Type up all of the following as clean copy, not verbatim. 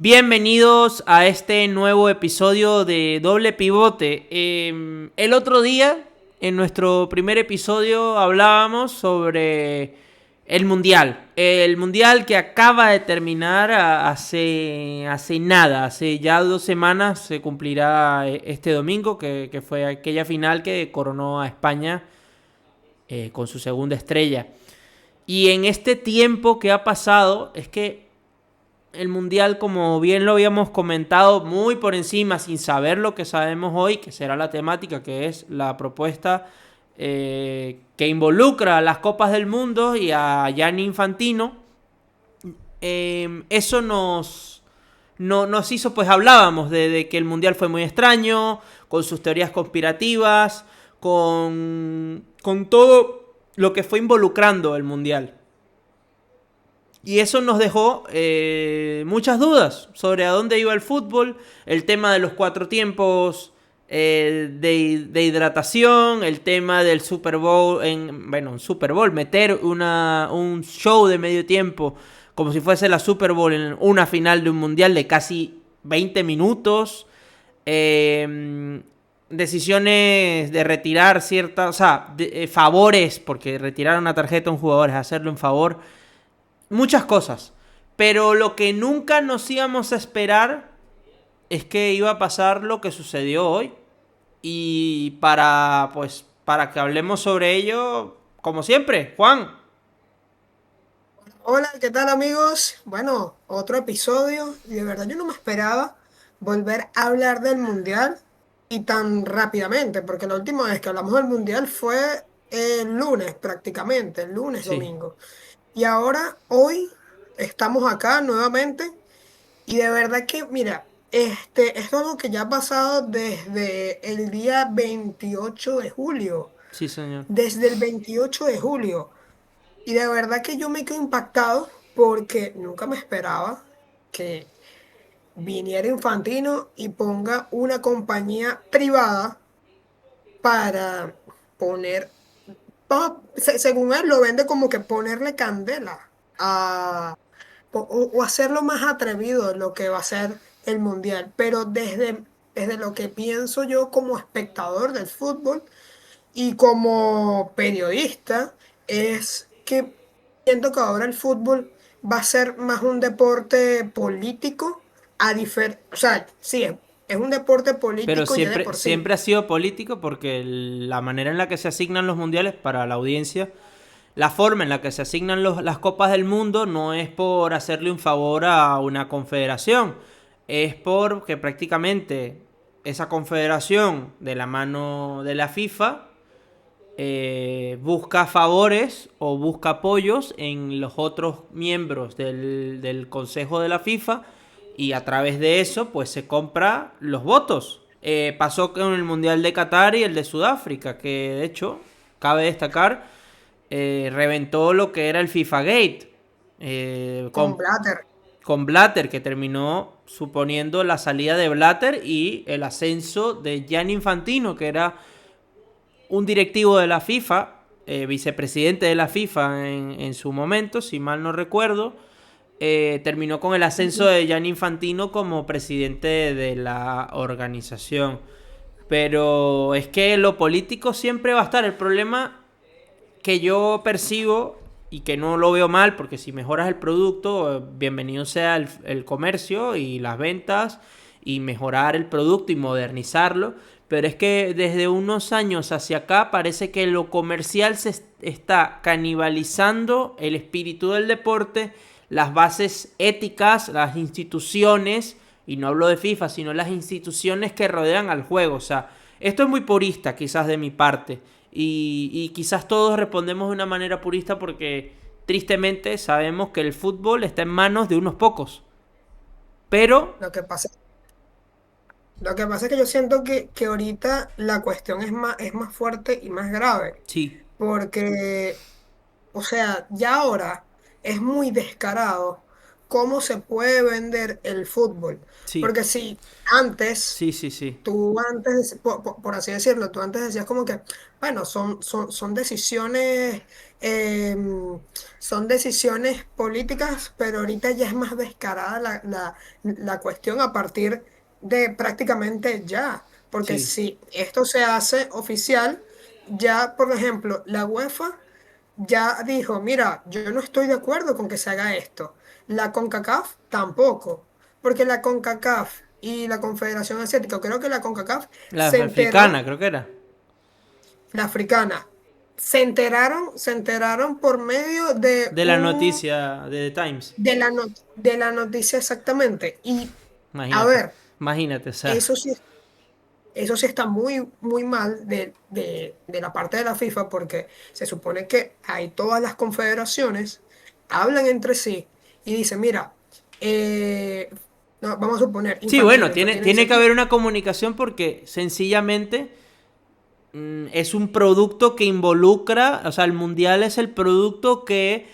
Bienvenidos a este nuevo episodio de Doble Pivote. El otro día, en nuestro primer episodio, hablábamos sobre el Mundial. El Mundial que acaba de terminar hace nada, hace ya 2 semanas se cumplirá este domingo, que fue aquella final que coronó a España con su segunda estrella. Y en este tiempo que ha pasado, es que el mundial, como bien lo habíamos comentado muy por encima, sin saber lo que sabemos hoy, que será la temática, que es la propuesta que involucra a las Copas del Mundo y a Gianni Infantino. Eso nos hizo, pues hablábamos de que el mundial fue muy extraño, con sus teorías conspirativas, con todo lo que fue involucrando el mundial. Y eso nos dejó muchas dudas sobre a dónde iba el fútbol, el tema de los cuatro tiempos de hidratación, el tema del Super Bowl, un Super Bowl, meter un show de medio tiempo como si fuese la Super Bowl en una final de un mundial de casi 20 minutos. Decisiones de retirar ciertas, o sea, favores, porque retirar una tarjeta a un jugador es hacerle un favor, muchas cosas. Pero lo que nunca nos íbamos a esperar es que iba a pasar lo que sucedió hoy. Y para que hablemos sobre ello, como siempre, Juan. Hola, ¿qué tal amigos? Bueno, otro episodio y de verdad yo no me esperaba volver a hablar del Mundial y tan rápidamente, porque la última vez que hablamos del Mundial fue el lunes prácticamente, el lunes Sí. domingo. Y ahora, hoy, estamos acá nuevamente y de verdad que, mira, es algo que ya ha pasado desde el día 28 de julio, Sí, señor. desde el 28 de julio. Y de verdad que yo me quedo impactado porque nunca me esperaba que viniera Infantino y ponga una compañía privada para poner, según él lo vende como que ponerle candela o hacerlo más atrevido de lo que va a ser el mundial. Pero desde lo que pienso yo como espectador del fútbol, y como periodista, es que siento que ahora el fútbol va a ser más un deporte político, o sea, sí, es un deporte Pero político ya de siempre, por sí. siempre ha sido político porque la manera en la que se asignan los mundiales para la audiencia, la forma en la que se asignan las copas del mundo no es por hacerle un favor a una confederación, es porque prácticamente esa confederación de la mano de la FIFA busca favores o busca apoyos en los otros miembros del Consejo de la FIFA y a través de eso pues se compra los votos. Pasó con el Mundial de Qatar y el de Sudáfrica, que de hecho, cabe destacar, reventó lo que era el FIFA Gate, eh, Con con, Blatter. con Blatter, que terminó suponiendo la salida de Blatter y el ascenso de Gianni Infantino, que era un directivo de la FIFA, vicepresidente de la FIFA en su momento, si mal no recuerdo, terminó con el ascenso de Gianni Infantino como presidente de la organización. Pero es que lo político siempre va a estar. El problema que yo percibo y que no lo veo mal, porque si mejoras el producto, bienvenido sea el comercio y las ventas y mejorar el producto y modernizarlo. Pero es que desde unos años hacia acá parece que lo comercial se está canibalizando el espíritu del deporte, las bases éticas, las instituciones, y no hablo de FIFA, sino las instituciones que rodean al juego. O sea, esto es muy purista quizás de mi parte. Y quizás todos respondemos de una manera purista porque tristemente sabemos que el fútbol está en manos de unos pocos. Pero, Lo que pasa, lo que pasa es que yo siento que ahorita la cuestión es más fuerte y más grave, sí, porque, o sea, ya ahora es muy descarado cómo se puede vender el fútbol. Sí, Porque si antes sí, sí, sí, tú antes, por así decirlo, tú antes decías como que, bueno, son decisiones, son decisiones políticas, pero ahorita ya es más descarada la cuestión a partir de prácticamente ya. Porque sí. si esto se hace oficial, ya, por ejemplo, la UEFA ya dijo, mira, yo no estoy de acuerdo con que se haga esto. La CONCACAF tampoco, porque la CONCACAF y la Confederación Asiática, creo que la CONCACAF La se enteró, africana, creo que era. la africana, se enteraron por medio De la noticia de The Times. de la noticia exactamente. Y a Imagínate, ver, imagínate, o sea. eso sí, eso sí está muy, muy mal de la parte de la FIFA porque se supone que hay todas las confederaciones, hablan entre sí y dicen, mira, no, vamos a suponer, Sí, bueno, Infantino tiene dice, que mira, haber una comunicación porque sencillamente es un producto que involucra, o sea, el mundial es el producto que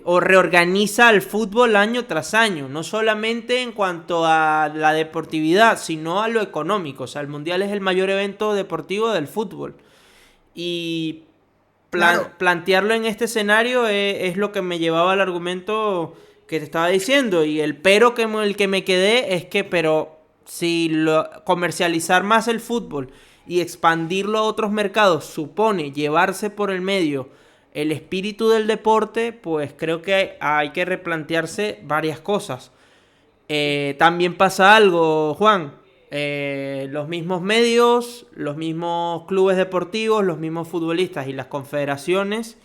o reorganiza el fútbol año tras año, no solamente en cuanto a la deportividad, sino a lo económico. O sea, el mundial es el mayor evento deportivo del fútbol. Y claro, plantearlo en este escenario es lo que me llevaba al argumento que te estaba diciendo. Y el pero el que me quedé es que, pero si comercializar más el fútbol y expandirlo a otros mercados supone llevarse por el medio el espíritu del deporte, pues creo que hay que replantearse varias cosas. También pasa algo, Juan. Los mismos medios, los mismos clubes deportivos, los mismos futbolistas y las confederaciones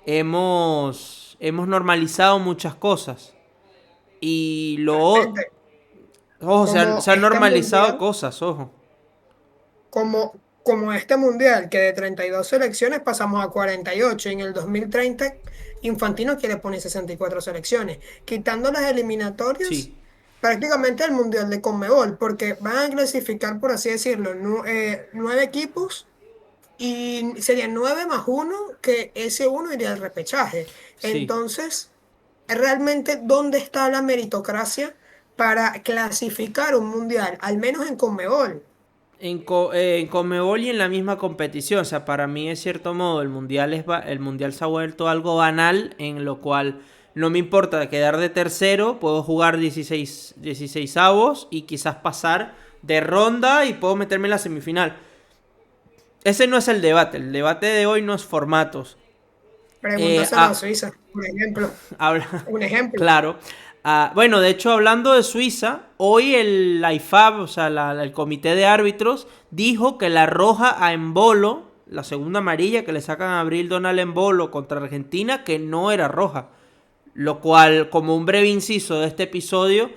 hemos normalizado muchas cosas. Y realmente, ojo, como se han este normalizado mundial, cosas, ojo. como este mundial, que de 32 selecciones pasamos a 48, en el 2030 Infantino quiere poner 64 selecciones, quitando las eliminatorias. Sí, Prácticamente el Mundial de Conmebol, porque van a clasificar, por así decirlo, 9 equipos y serían 9 más 1, que ese uno iría al repechaje. sí. Entonces, realmente, ¿dónde está la meritocracia para clasificar un Mundial? Al menos en Conmebol. En Conmebol y en la misma competición. O sea, para mí, de cierto modo, el mundial se ha vuelto algo banal, en lo cual no me importa quedar de tercero, puedo jugar 16 avos y quizás pasar de ronda y puedo meterme en la semifinal. Ese no es el debate de hoy no es formatos. Eh, Pregúntaselo a ah, Suiza, por ejemplo. Habla, Un ejemplo. claro. Bueno, de hecho, hablando de Suiza, hoy el IFAB, o sea, el comité de árbitros, dijo que la roja a Embolo, la segunda amarilla que le sacan a Abril Donal Embolo contra Argentina, que no era roja. Lo cual, como un breve inciso de este episodio,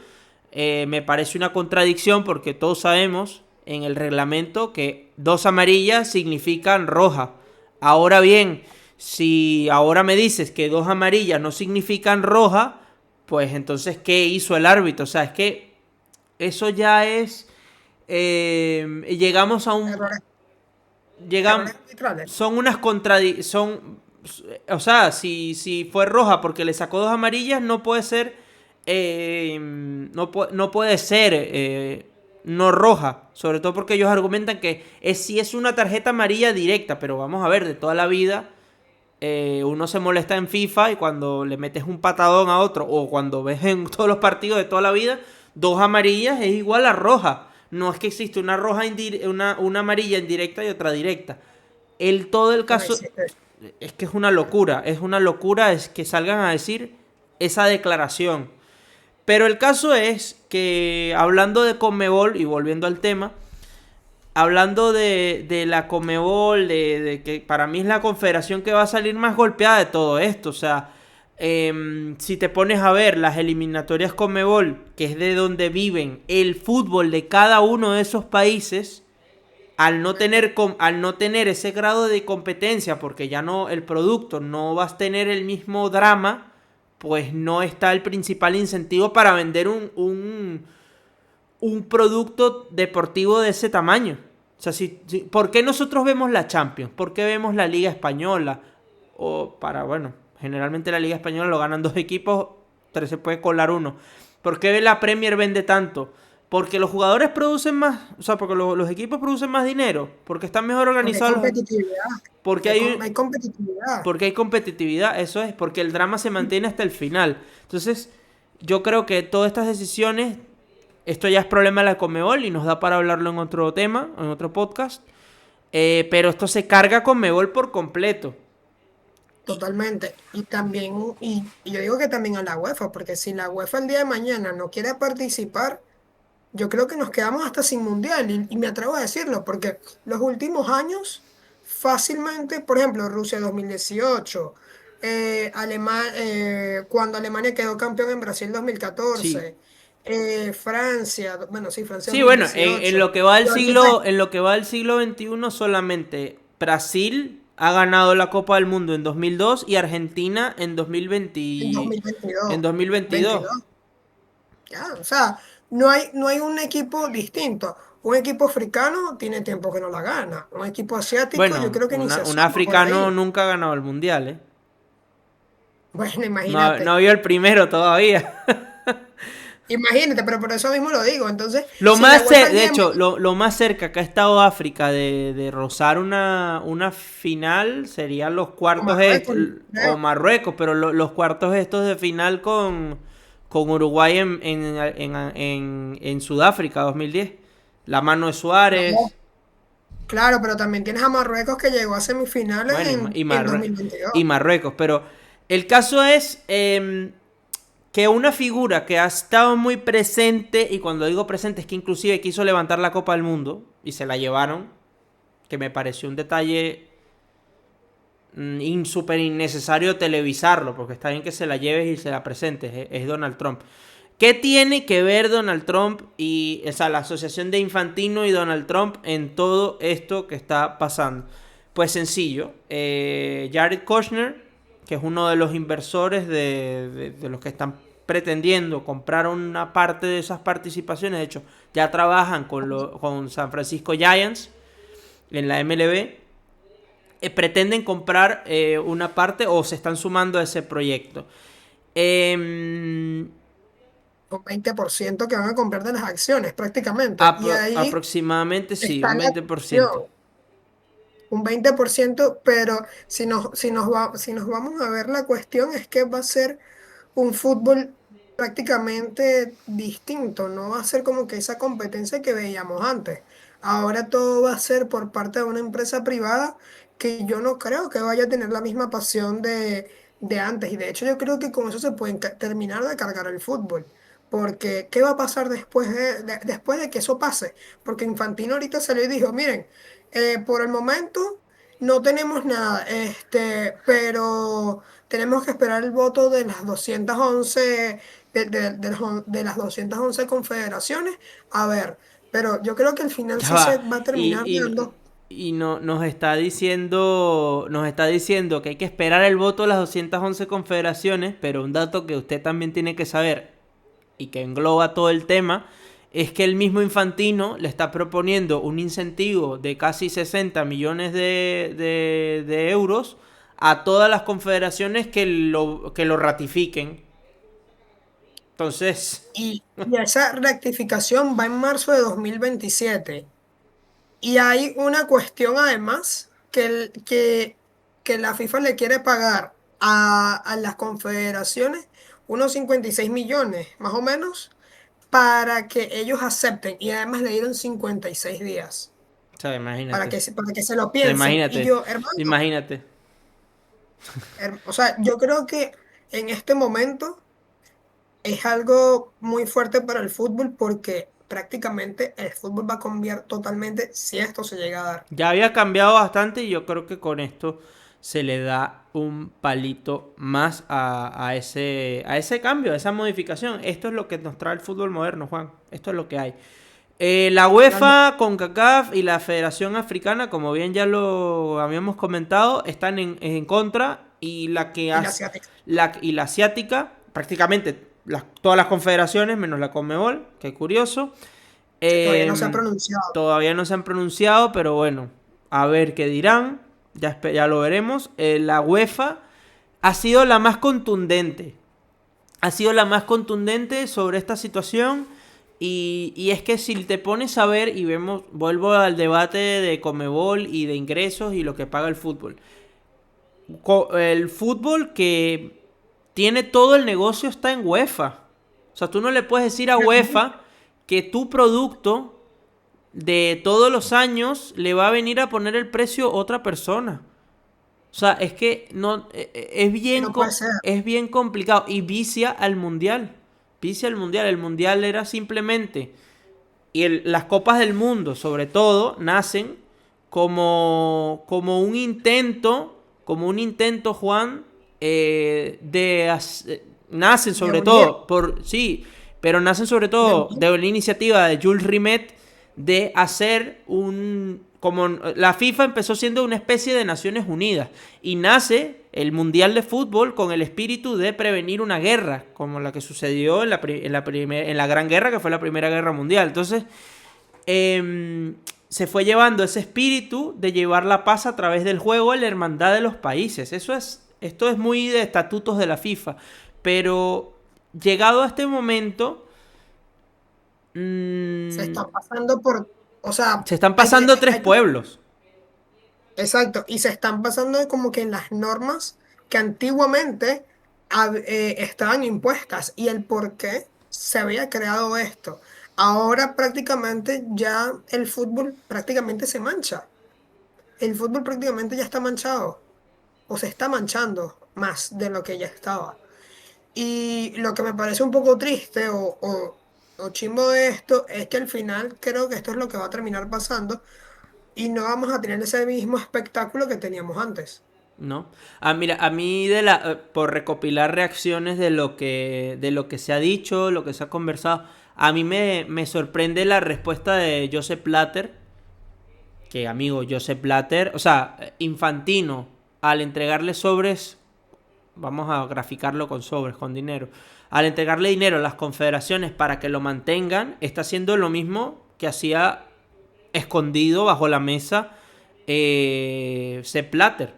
me parece una contradicción porque todos sabemos en el reglamento que dos amarillas significan roja. Ahora bien, si ahora me dices que dos amarillas no significan roja, pues entonces, ¿qué hizo el árbitro? O sea, es que eso ya es... llegamos a un... Errores, Llegamos, errores arbitrales. son unas contradicciones. O sea, si fue roja porque le sacó dos amarillas, no puede ser. No puede ser no roja. Sobre todo porque ellos argumentan que si es una tarjeta amarilla directa. Pero vamos a ver, de toda la vida. Uno se molesta en FIFA y cuando le metes un patadón a otro. O cuando ves en todos los partidos de toda la vida. Dos amarillas es igual a roja. No es que existe una roja una amarilla indirecta y otra directa. Todo el No caso existe. es que es una locura es que salgan a decir esa declaración. Pero el caso es que hablando de Conmebol y volviendo al tema, hablando de la Conmebol, de que para mí es la confederación que va a salir más golpeada de todo esto. O sea, si te pones a ver las eliminatorias Conmebol, que es de donde viven el fútbol de cada uno de esos países, al no tener ese grado de competencia, porque ya no el producto no vas a tener el mismo drama, pues no está el principal incentivo para vender un producto deportivo de ese tamaño. O sea, ¿por qué nosotros vemos la Champions? ¿Por qué vemos la Liga Española? Bueno, generalmente la Liga Española lo ganan dos equipos se puede colar uno. ¿Por qué la Premier vende tanto? Porque los jugadores producen más, o sea, porque los equipos producen más dinero, porque están mejor Porque hay organizados, competitividad. porque hay, Hay competitividad. porque hay competitividad, eso es, porque el drama se mantiene hasta el final. Entonces, yo creo que todas estas decisiones, esto ya es problema de la Conmebol y nos da para hablarlo en otro tema, en otro podcast, pero esto se carga Conmebol por completo. Totalmente. Y también, y yo digo que también a la UEFA, porque si la UEFA el día de mañana no quiere participar, yo creo que nos quedamos hasta sin mundial. Y me atrevo a decirlo, porque los últimos años, fácilmente, por ejemplo, Rusia 2018, cuando Alemania quedó campeón en Brasil Sí. 2014, Francia, bueno, sí, Francia Sí, bueno, en 2018. lo que va del Y ahorita siglo, en lo que va del siglo XXI solamente Brasil ha ganado la Copa del Mundo en 2002 y Argentina en en 2020, en 2022, 2022. 22. Ya, o sea, no hay un equipo distinto. Un equipo africano tiene tiempo que no la gana. Un equipo asiático yo Bueno, creo que ni se un asoma por africano ahí. nunca ha ganado el mundial, ¿eh? Bueno, No, no imagínate. había el primero todavía. Imagínate, pero por eso mismo lo digo. Entonces, Lo si la más, UEFA el de día de hecho, mañana, lo más cerca que ha estado África de rozar una final serían los o cuartos Marruecos, o creo, Marruecos, pero los cuartos estos de final con Uruguay en Sudáfrica 2010. La mano de no, Suárez. claro, pero también tienes a Marruecos que llegó a semifinales Bueno, en 2022. y Marruecos. Pero el caso es que una figura que ha estado muy presente, y cuando digo presente es que inclusive quiso levantar la Copa del Mundo y se la llevaron, que me pareció un detalle súper innecesario televisarlo, porque está bien que se la lleves y se la presentes, es Donald Trump. ¿Qué tiene que ver Donald Trump y, o sea, la asociación de Infantino y Donald Trump en todo esto que está pasando? Pues sencillo, Jared Kushner, que es uno de los inversores de los que están pretendiendo comprar una parte de esas participaciones, de hecho, ya trabajan con San Francisco Giants en la MLB, pretenden comprar una parte o se están sumando a ese proyecto. Eh, Un 20% que van a comprar de las acciones prácticamente. Y ahí aproximadamente sí, está un la 20%. cuestión. Un 20%, pero si nos vamos a ver, la cuestión es que va a ser un fútbol prácticamente distinto, no va a ser como que esa competencia que veíamos antes. Ahora todo va a ser por parte de una empresa privada que yo no creo que vaya a tener la misma pasión de antes. Y de hecho yo creo que con eso se puede terminar de cargar el fútbol. Porque, ¿qué va a pasar después de que eso pase? Porque Infantino ahorita salió y dijo, miren, por el momento no tenemos nada, pero tenemos que esperar el voto de las 211, de las 211 confederaciones. A ver, pero yo creo que al final Ya sí se va. va a terminar dando. Y no, nos está diciendo que hay que esperar el voto de las 211 confederaciones, pero un dato que usted también tiene que saber y que engloba todo el tema es que el mismo Infantino le está proponiendo un incentivo de casi 60 millones de euros a todas las confederaciones que lo ratifiquen. Entonces, Y esa rectificación va en marzo de 2027. Y hay una cuestión además que la FIFA le quiere pagar a las confederaciones unos 56 millones, más o menos, para que ellos acepten. Y además le dieron 56 días o sea, para imagínate. que se lo O sea, piensen. Y imagínate. yo, hermano, Imagínate. o sea, yo creo que en este momento es algo muy fuerte para el fútbol porque prácticamente el fútbol va a cambiar totalmente si esto se llega a dar. Ya había cambiado bastante y yo creo que con esto se le da un palito más a ese cambio, a esa modificación. Esto es lo que nos trae el fútbol moderno, Juan. Esto es lo que hay. La UEFA, CONCACAF y la Federación Africana, como bien ya lo habíamos comentado, están en contra y la que Y la hace, asiática. y la asiática, prácticamente todas las confederaciones menos la Conmebol, qué curioso. Que todavía no se ha Eh, pronunciado. Todavía no se han pronunciado, pero bueno, a ver qué dirán. Ya lo veremos. La UEFA ha sido la más contundente. ha sido la más contundente sobre esta situación. Y es que si te pones a ver y vemos, vuelvo al debate de Conmebol y de ingresos y lo que paga el fútbol. El fútbol que tiene todo el negocio está en UEFA. O sea, tú no le puedes decir a UEFA que tu producto de todos los años le va a venir a poner el precio a otra persona. O sea, es que no Que no puede ser. es bien complicado y vicia al mundial. Vicia al mundial. El mundial era simplemente y las copas del mundo, sobre todo, nacen como un intento, Juan, nacen De sobre unir, todo sí, pero nacen sobre de todo unir. de la iniciativa de Jules Rimet de hacer un como la FIFA empezó siendo una especie de Naciones Unidas y nace el Mundial de Fútbol con el espíritu de prevenir una guerra, como la que sucedió en la Gran Guerra, que fue la Primera Guerra Mundial. Entonces, se fue llevando ese espíritu de llevar la paz a través del juego a la hermandad de los países. Esto es muy de estatutos de la FIFA. Pero llegado a este momento, Se mmm, están pasando por, o sea, se están pasando tres pueblos. exacto, y se están pasando como que en las normas que antiguamente estaban impuestas y el por qué se había creado esto. Ahora prácticamente ya el fútbol prácticamente se mancha. El fútbol prácticamente ya está manchado o se está manchando más de lo que ya estaba. Y lo que me parece un poco triste o chimbo de esto es que al final creo que esto es lo que va a terminar pasando y no vamos a tener ese mismo espectáculo que teníamos antes. ¿No? Mira, a mí por recopilar reacciones de lo que se ha dicho, lo que se ha conversado, a mí me sorprende la respuesta de Joseph Blatter, que amigo, Joseph Blatter, o sea, Infantino, al entregarle sobres, vamos a graficarlo con sobres, con dinero, al entregarle dinero a las confederaciones para que lo mantengan, está haciendo lo mismo que hacía escondido bajo la mesa Sepp Blatter.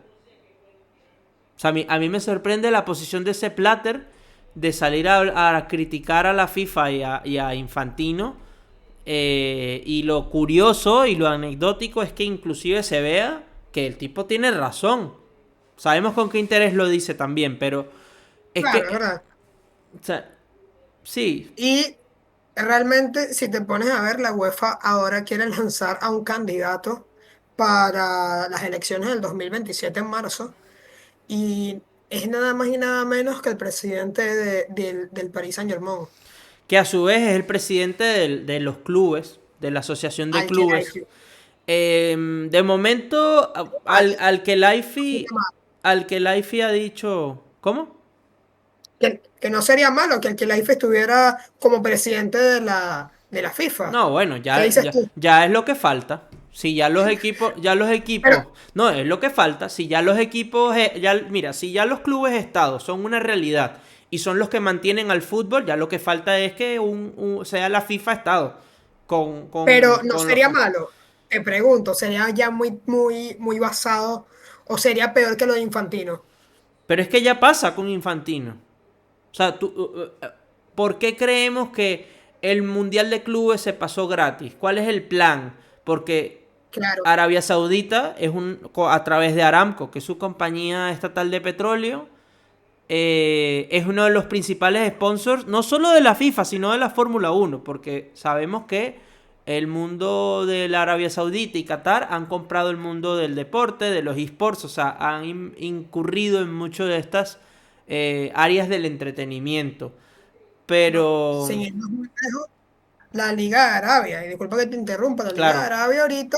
O sea, a mí me sorprende la posición de ese Blatter de salir a criticar a la FIFA y a Infantino. Y lo curioso y lo anecdótico es que inclusive se vea que el tipo tiene razón. Sabemos con qué interés lo dice también, pero es Claro, es que, verdad. o sea, sí, Y realmente, si te pones a ver, la UEFA ahora quiere lanzar a un candidato para las elecciones del 2027 en marzo. Y es nada más y nada menos que el presidente del Paris Saint-Germain, que a su vez es el presidente de los clubes, de la asociación de al que clubes. De momento, al que Laifi ha dicho, ¿cómo? que no sería malo que el que la FIFA estuviera como presidente de la FIFA. No, bueno, ¿Qué dices tú? ya es lo que falta. Si ya los Pero, equipos, no, es lo que falta. Si ya los equipos, mira, si ya los clubes estados son una realidad y son los que mantienen al fútbol, ya lo que falta es que sea la FIFA estado pero no con los sería malo. Te pregunto, ¿sería ya muy, muy, muy basado o sería peor que lo de Infantino? Pero es que ya pasa con Infantino. O sea, ¿por qué creemos que el Mundial de Clubes se pasó gratis? ¿Cuál es el plan? Porque Claro, Arabia Saudita a través de Aramco, que es su compañía estatal de petróleo, es uno de los principales sponsors, no solo de la FIFA, sino de la Fórmula Uno, porque sabemos que el mundo de la Arabia Saudita y Qatar han comprado el mundo del deporte, de los esports, o sea, han incurrido en muchas de estas áreas del entretenimiento. no, Pero, sin irnos muy lejos, la Liga de Arabia, y disculpa que te interrumpa, la Liga de claro, Arabia ahorita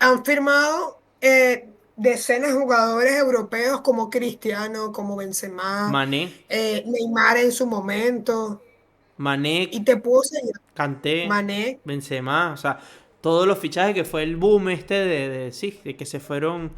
han firmado decenas de jugadores europeos como Cristiano, como Benzema, Mané, Neymar en su momento, Mané, y te puedo seguir, Kanté, Mané, Benzema, o sea, todos los fichajes que fue el boom sí, de que se fueron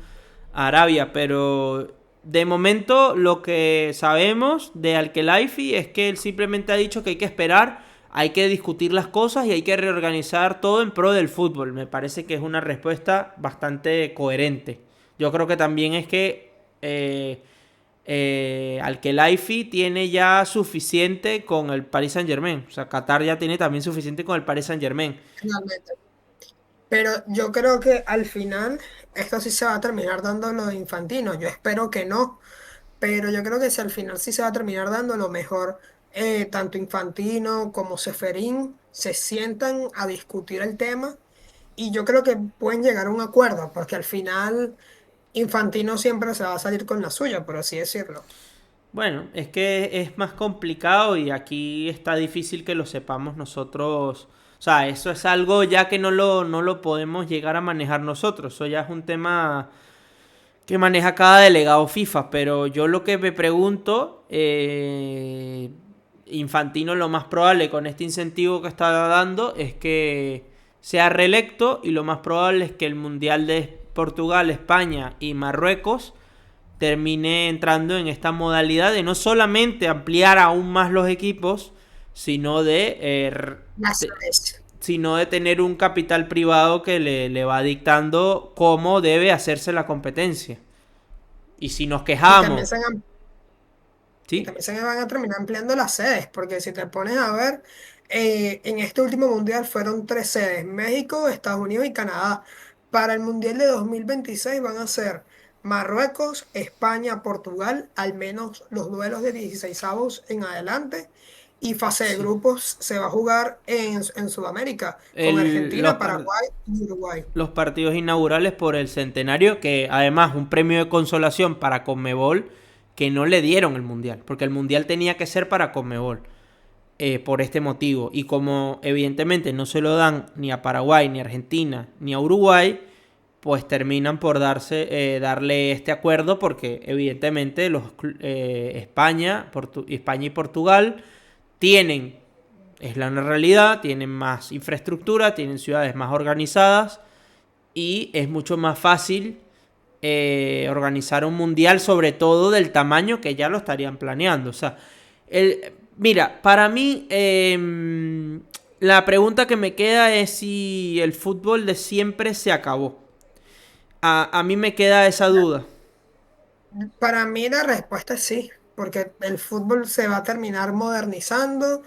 a Arabia, pero de momento lo que sabemos de Al-Khelaifi es que él simplemente ha dicho que hay que esperar, hay que discutir las cosas y hay que reorganizar todo en pro del fútbol. Me parece que es una respuesta bastante coherente. Yo creo que también es que Al-Khelaifi tiene ya suficiente con el Paris Saint-Germain. O sea, Qatar ya tiene también suficiente con el Paris Saint-Germain. Finalmente. Pero yo creo que al final esto sí se va a terminar dando lo de Infantino. Yo espero que no, pero yo creo que si al final sí se va a terminar dando lo mejor, tanto Infantino como Ceferín se sientan a discutir el tema y yo creo que pueden llegar a un acuerdo, porque al final Infantino siempre se va a salir con la suya, por así decirlo. Bueno, es que es más complicado y aquí está difícil que lo sepamos nosotros. O sea, eso es algo ya que no lo podemos llegar a manejar nosotros. Eso ya es un tema que maneja cada delegado FIFA. Pero yo lo que me pregunto, Infantino lo más probable con este incentivo que está dando es que sea reelecto y lo más probable es que el Mundial de Portugal, España y Marruecos termine entrando en esta modalidad de no solamente ampliar aún más los equipos, sino Las tres. sino de tener un capital privado que le va dictando cómo debe hacerse la competencia. Y si nos Y también quejamos, Y ¿sí? también se van a terminar ampliando las sedes, porque si te pones a ver, en este último mundial fueron tres sedes: México, Estados Unidos y Canadá. Para el mundial de 2026 van a ser Marruecos, España, Portugal, al menos los duelos de 16avos en adelante. Y fase de Sí. grupos se va a jugar en Sudamérica, con El- los, Argentina, par- Paraguay y Uruguay. los partidos inaugurales por el centenario, que además un premio de consolación para Conmebol, que no le dieron el Mundial, porque el Mundial tenía que ser para Conmebol. Por este motivo. Y como evidentemente no se lo dan ni a Paraguay, ni a Argentina, ni a Uruguay, pues terminan por darle este acuerdo porque evidentemente España y Portugal tienen, es la realidad, tienen más infraestructura, tienen ciudades más organizadas y es mucho más fácil organizar un mundial, sobre todo del tamaño que ya lo estarían planeando. O sea, mira, para mí la pregunta que me queda es si el fútbol de siempre se acabó. A mí me queda esa duda. Para mí la respuesta es sí, porque el fútbol se va a terminar modernizando.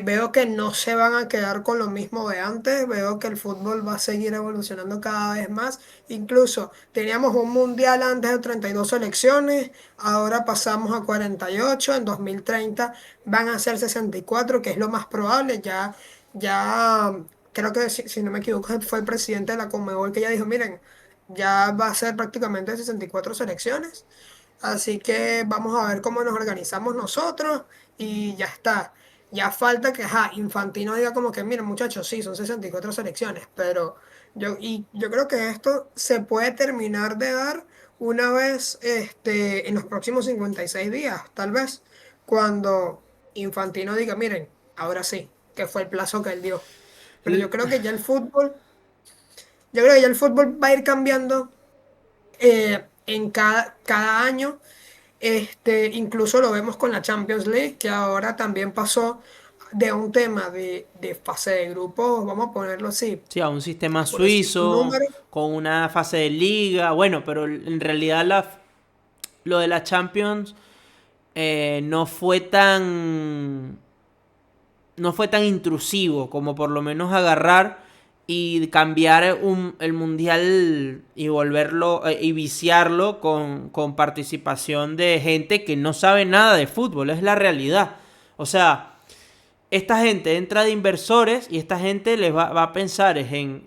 Veo que no se van a quedar con lo mismo de antes, veo que el fútbol va a seguir evolucionando cada vez más. Incluso teníamos un mundial antes de 32 selecciones, ahora pasamos a 48, en 2030 van a ser 64, que es lo más probable. Ya creo que si no me equivoco fue el presidente de la Conmebol que ya dijo, miren, ya va a ser prácticamente 64 selecciones. Así que vamos a ver cómo nos organizamos nosotros y ya está. Ya falta que Infantino diga como que, miren muchachos, sí, son 64 selecciones, pero yo creo que esto se puede terminar de dar una vez en los próximos 56 días, tal vez, cuando Infantino diga, miren, ahora sí, que fue el plazo que él dio. Pero yo creo que ya el fútbol va a ir cambiando en cada año. Incluso lo vemos con la Champions League, que ahora también pasó de un tema de fase de grupos, vamos a ponerlo así, Sí, a un sistema por decir un suizo, número. con una fase de liga. Bueno, pero en realidad lo de la Champions no fue tan intrusivo como por lo menos agarrar y cambiar el mundial y volverlo y viciarlo con participación de gente que no sabe nada de fútbol, es la realidad. O sea, esta gente entra de inversores y esta gente les va a pensar en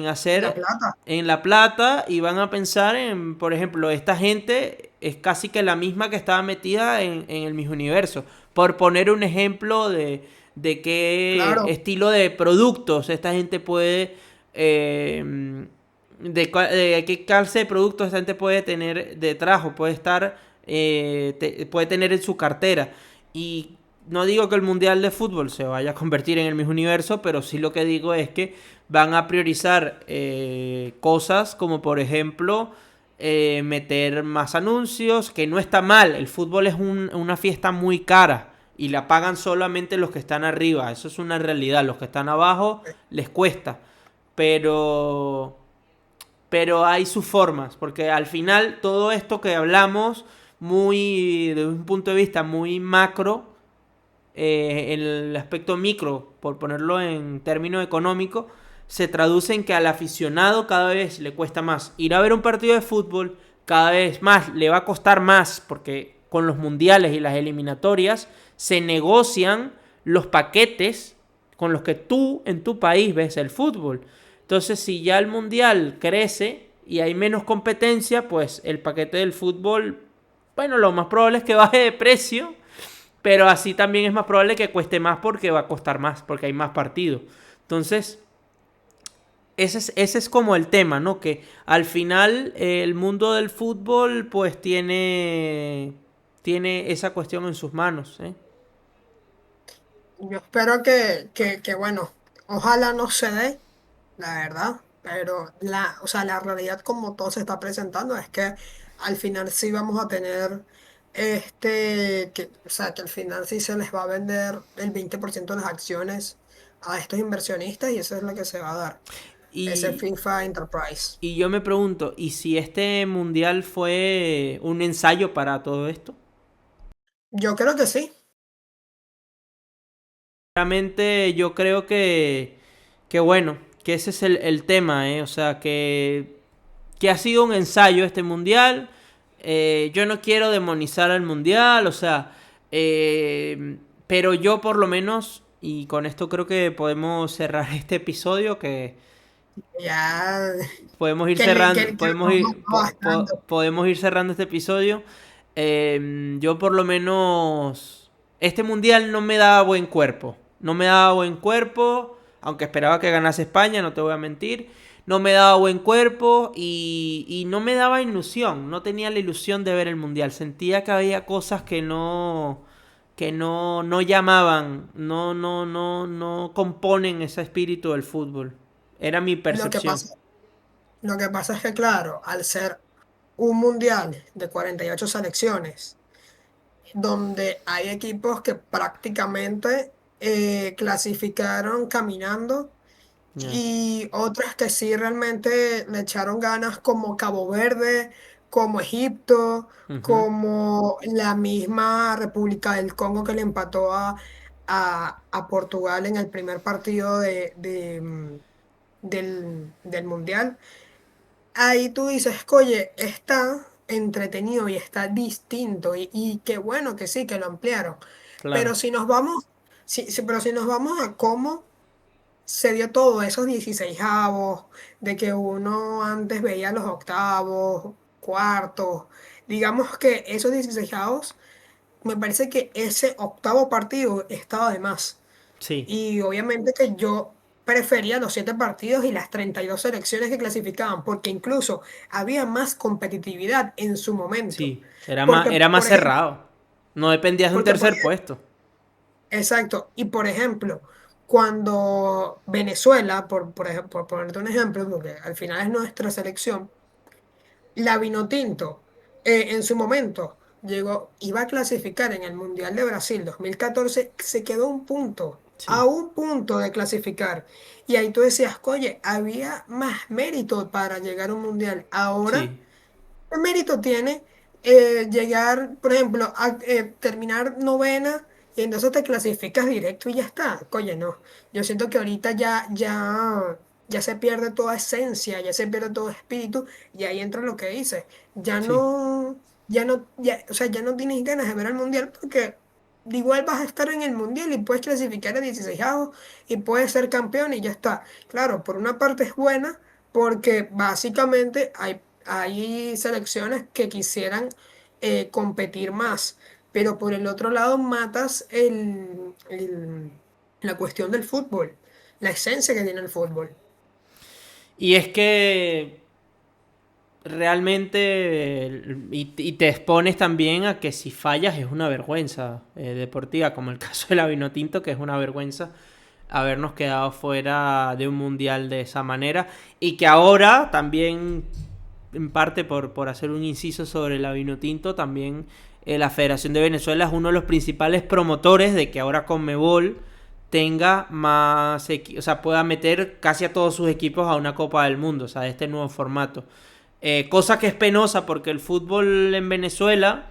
La hacer plata. en la plata y van a pensar en, por ejemplo, esta gente es casi que la misma que estaba metida en el mismo universo. Por poner un ejemplo de qué Claro. estilo de productos esta gente puede de qué clase de productos esta gente puede tener detrás o puede estar puede tener en su cartera. Y no digo que el mundial de fútbol se vaya a convertir en el mismo universo, pero sí lo que digo es que van a priorizar cosas como por ejemplo meter más anuncios, que no está mal. El fútbol es una fiesta muy cara y la pagan solamente los que están arriba. Eso es una realidad. Los que están abajo les cuesta. Pero hay sus formas, porque al final todo esto que hablamos muy, desde un punto de vista muy macro, el aspecto micro, por ponerlo en términos económicos, se traduce en que al aficionado cada vez le cuesta más ir a ver un partido de fútbol, cada vez más le va a costar más, porque con los mundiales y las eliminatorias se negocian los paquetes con los que tú en tu país ves el fútbol. Entonces, si ya el mundial crece y hay menos competencia, pues el paquete del fútbol, bueno, lo más probable es que baje de precio, pero así también es más probable que cueste más porque va a costar más, porque hay más partidos. Entonces, ese es como el tema, ¿no? Que al final el mundo del fútbol pues tiene esa cuestión en sus manos, ¿eh? Yo espero que, bueno, ojalá no se dé, la verdad, pero o sea, la realidad como todo se está presentando es que al final sí vamos a tener o sea, que al final sí se les va a vender el 20% de las acciones a estos inversionistas y eso es lo que se va a dar, ese Y, FIFA Enterprise. y yo me pregunto, ¿y si este mundial fue un ensayo para todo esto? Yo creo que sí. Realmente yo creo que bueno, que ese es el tema, ¿eh? O sea, que ha sido un ensayo este mundial. Yo no quiero demonizar al mundial, o sea, pero yo por lo menos, y con esto creo que podemos cerrar este episodio, que Ya podemos ir cerrando, que vamos bastante. podemos ir cerrando este episodio. Yo por lo menos, este mundial no me daba buen cuerpo, no me daba buen cuerpo, aunque esperaba que ganase España, no te voy a mentir. No me daba buen cuerpo y no me daba ilusión, no tenía la ilusión de ver el mundial. Sentía que había cosas que no llamaban, no componen ese espíritu del fútbol. Era mi Lo que percepción. pasa, lo que pasa es que, claro, al ser un mundial de 48 selecciones, donde hay equipos que prácticamente clasificaron caminando Ya. y otras que sí realmente le echaron ganas como Cabo Verde, como Egipto, Ujú. como la misma República del Congo que le empató a Portugal en el primer partido del Mundial. Ahí tú dices, oye, está entretenido y está distinto y qué bueno que sí, que lo ampliaron. Claro. Pero si nos vamos, pero si nos vamos a cómo se dio todo, esos 16avos, de que uno antes veía los octavos, cuartos, digamos que esos 16avos, me parece que ese octavo partido estaba de más. Sí, Y obviamente que yo prefería los 7 partidos y las 32 selecciones que clasificaban, porque incluso había más competitividad en su momento. sí. Era más, Porque, era más por ejemplo, cerrado. No dependías de un porque por tercer puesto. exacto. Y por ejemplo, cuando Venezuela, por ejemplo, por ponerte un ejemplo, porque al final es nuestra selección, la Vinotinto, en su momento, iba a clasificar en el Mundial de Brasil 2014, se quedó a Sí, un punto de clasificar. Y ahí tú decías, oye, había más mérito para llegar a un Mundial. Ahora sí, ¿qué mérito tiene llegar, por ejemplo, a terminar novena y entonces te clasificas directo y ya está? Oye, no. Yo siento que ahorita ya se pierde toda esencia, ya se pierde todo espíritu y ahí entra lo que dices. sí, O sea, ya no tienes ganas de ver el mundial porque de igual vas a estar en el mundial y puedes clasificar a 16 y puedes ser campeón y ya está. Claro, por una parte es buena porque básicamente hay selecciones que quisieran competir más, pero por el otro lado matas la cuestión del fútbol, la esencia que tiene el fútbol. y es que realmente y te expones también a que si fallas es una vergüenza deportiva, como el caso de la Vinotinto, que es una vergüenza habernos quedado fuera de un mundial de esa manera y que ahora también en parte por hacer un inciso sobre la Vinotinto, también la Federación de Venezuela es uno de los principales promotores de que ahora Conmebol tenga más, o sea, pueda meter casi a todos sus equipos a una Copa del Mundo, o sea, de este nuevo formato. Cosa que es penosa porque el fútbol en Venezuela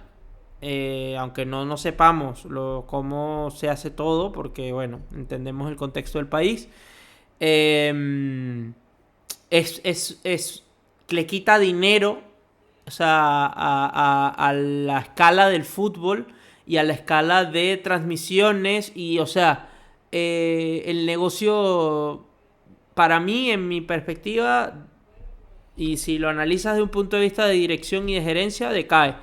aunque no sepamos cómo se hace todo, porque bueno, entendemos el contexto del país, eh, le quita dinero, o sea, a la escala del fútbol y a la escala de transmisiones y, o sea, el negocio, para mí, en mi perspectiva, y si lo analizas de un punto de vista de dirección y de gerencia, decae.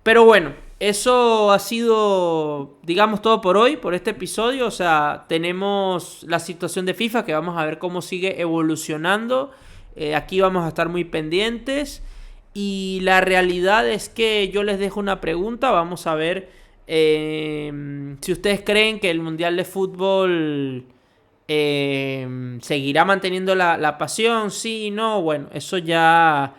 Pero bueno, eso ha sido, digamos, todo por hoy, por este episodio. O sea, tenemos la situación de FIFA que vamos a ver cómo sigue evolucionando. Aquí vamos a estar muy pendientes. Y la realidad es que yo les dejo una pregunta. Vamos a ver si ustedes creen que el Mundial de Fútbol seguirá manteniendo la pasión, sí, no, bueno, eso ya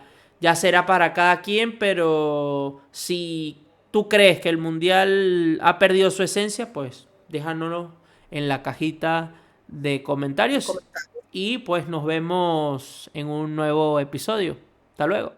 será para cada quien, pero si tú crees que el mundial ha perdido su esencia, pues déjanoslo en la cajita de comentarios y pues nos vemos en un nuevo episodio. Hasta luego.